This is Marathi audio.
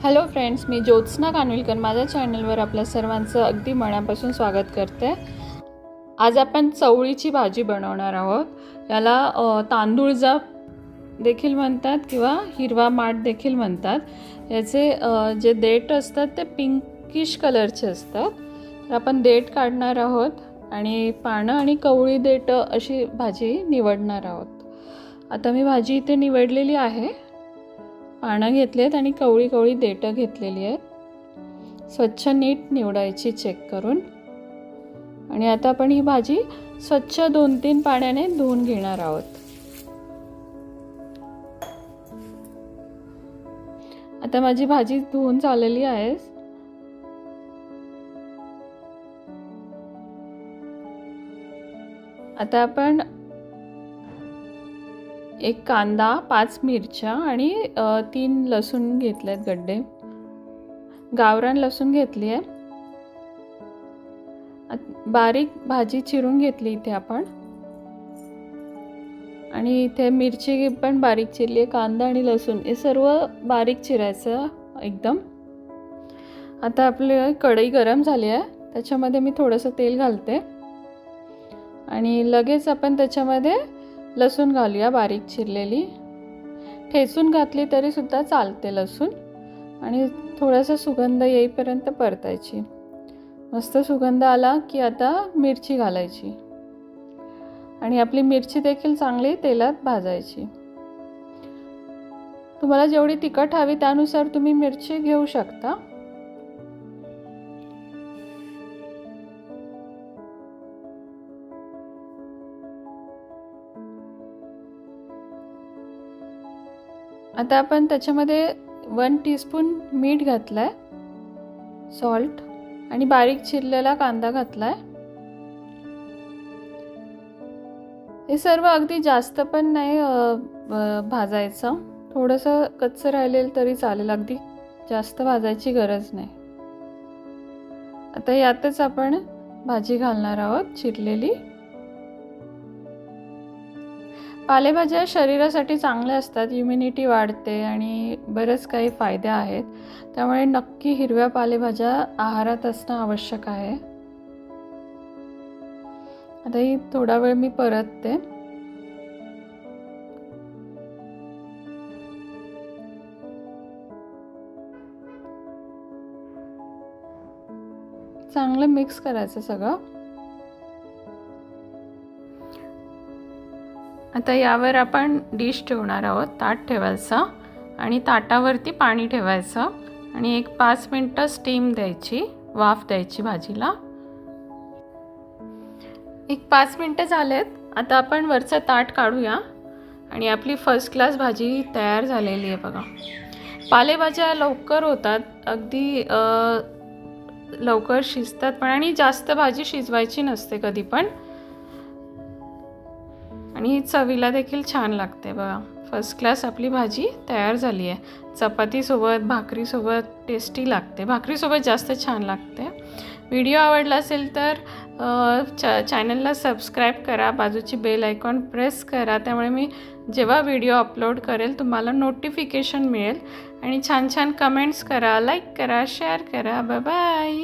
हॅलो फ्रेंड्स, मी ज्योत्स्ना कानविलकर माझ्या चॅनलवर आपल्या सर्वांचं अगदी मनापासून स्वागत करते। आज आपण चवळीची भाजी बनवणार आहोत। याला तांदूळ जाप देखील म्हणतात किंवा हिरवा माठ देखील म्हणतात। याचे जे देठ असतात ते पिंकिश कलरचे असतात। तर आपण देठ काढणार आहोत आणि पानं आणि कवळी देठ अशी भाजी निवडणार आहोत। आता मी भाजी इथे निवडलेली आहे। पानं घेतलेत आणि कवळी कवळी देठं घेतलेली आहेत। स्वच्छ नीट निवडायची चेक करून। आणि आता आपण ही भाजी स्वच्छ 2-3 पाण्याने धुवून घेणार आहोत। आता माझी भाजी धुवून झालेली आहे। आता आपण एक कांदा, 5 मिरच्या आणि 3 लसूण घेतलेत गड्डे। गावरान लसूण घेतली आहे। बारीक भाजी चिरून घेतली इथे आपण। आणि इथे मिरची पण बारीक चिरली आहे। कांदा आणि लसूण हे सर्व बारीक चिरायचं एकदम। आता आपली कढई गरम झाली आहे। त्याच्यामध्ये मी थोडंसं तेल घालते आणि लगेच आपण त्याच्यामध्ये लसूण घालूया बारीक चिरलेली। ठेचून घातली तरी सुद्धा चालते लसूण। आणि थोडासा सुगंध येईपर्यंत परतायची। मस्त सुगंध आला की आता मिरची घालायची आणि आपली मिरची देखील चांगली तेलात भाजायची। तुम्हाला जेवढी तिखट हवी त्यानुसार तुम्ही मिरची घेऊ शकता। आता आपण त्याच्यामध्ये 1 टीस्पून मीठ घातलाय, सॉल्ट, आणि बारीक चिरलेला कांदा घातलाय। हे सर्व अगदी जास्त पण नाही भाजायचं। थोडंसं कच्चं राहिलेलं तरी चालेल, अगदी जास्त भाजायची गरज नाही। आता यातच आपण भाजी घालणार आहोत चिरलेली। पालेभाज्या शरीरासाठी चांगल्या असतात, इम्युनिटी वाढते आणि बरेच काही फायदे आहेत। त्यामुळे नक्की हिरव्या पालेभाज्या आहारात असणं आवश्यक आहे। आता ही थोडा वेळ मी परतते। चांगलं मिक्स करायचं सगळं। आता यावर आपण डिश ठेवणार आहोत, ताट ठेवायचं आणि ताटावरती पाणी ठेवायचं आणि एक 5 मिनिटं स्टीम द्यायची, वाफ द्यायची भाजीला। एक 5 मिनिटं झालेत। आता आपण वरचं ताट काढूया आणि आपली फर्स्ट क्लास भाजी तयार झालेली आहे बघा। पालेभाज्या लवकर होतात, अगदी लवकर शिजतात पण, आणि जास्त भाजी शिजवायची नसते कधी पण, आणि ही चवीला देखील छान लागते बघा। फर्स्ट क्लास आपली भाजी तयार झाली आहे। चपातीसोबत, भाकरीसोबत टेस्टी लागते। भाकरीसोबत जास्त छान लागते। व्हिडिओ आवडला असेल तर चॅनलला सबस्क्राईब करा, बाजूची बेल आयकॉन प्रेस करा, त्यामुळे मी जेव्हा व्हिडिओ अपलोड करेल तुम्हाला नोटिफिकेशन मिळेल। आणि छान छान कमेंट्स करा, लाईक करा, शेअर करा। Bye bye.